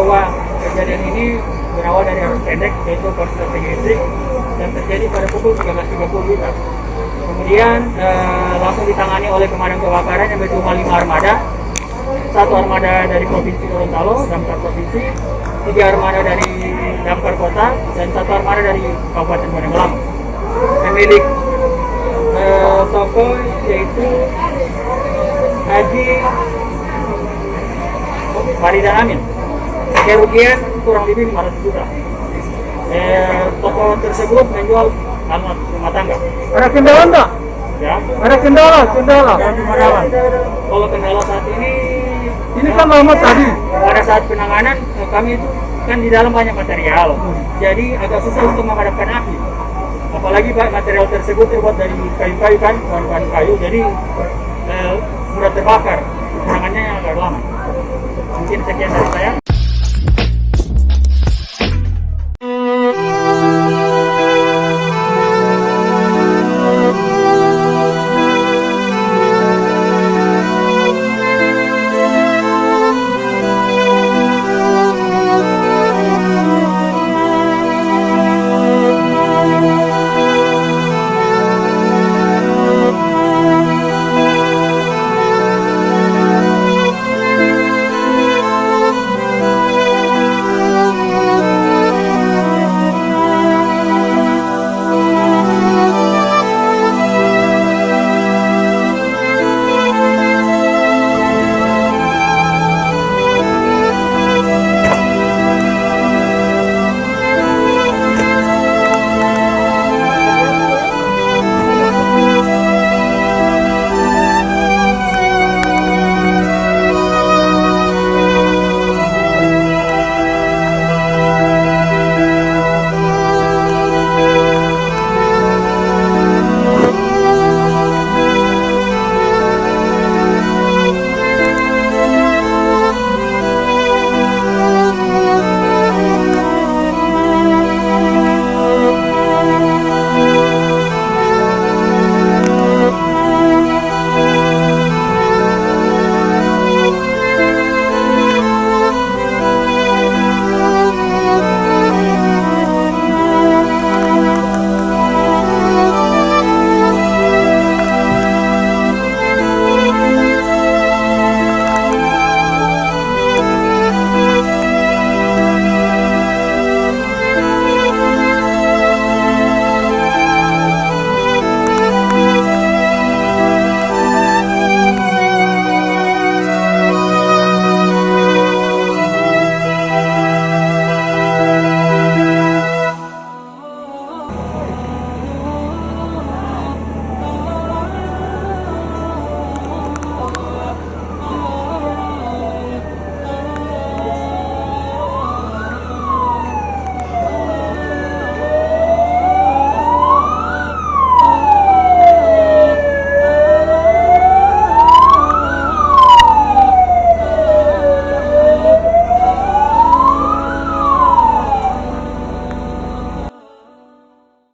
bahwa kejadian ini berawal dari arus pendek, yaitu korsleting listrik, dan terjadi pada pukul 13.30 WIB. Kemudian langsung ditangani oleh pemadam kebakaran yang berjumlah 5 armada, 1 armada dari Provinsi Gorontalo, damkar provinsi, 3 armada dari damkar kota, dan 1 armada dari Kabupaten Pandeglang. Pemilik toko yaitu Haji Faridan Amin. Kerugian kurang lebih 500 juta. Toko tersebut menjual alat rumah tangga. Ada kendala enggak? Ya. Ada kendala. Kalau kendala saat ini Kan lama tadi. pada saat penanganan kami itu kan di dalam banyak material, jadi agak susah untuk memadamkan api. Apalagi material tersebut terbuat dari kayu-kayu kan, bahan-bahan kayu, jadi mudah terbakar. Penanganannya agak lama. Mungkin sekian dari saya.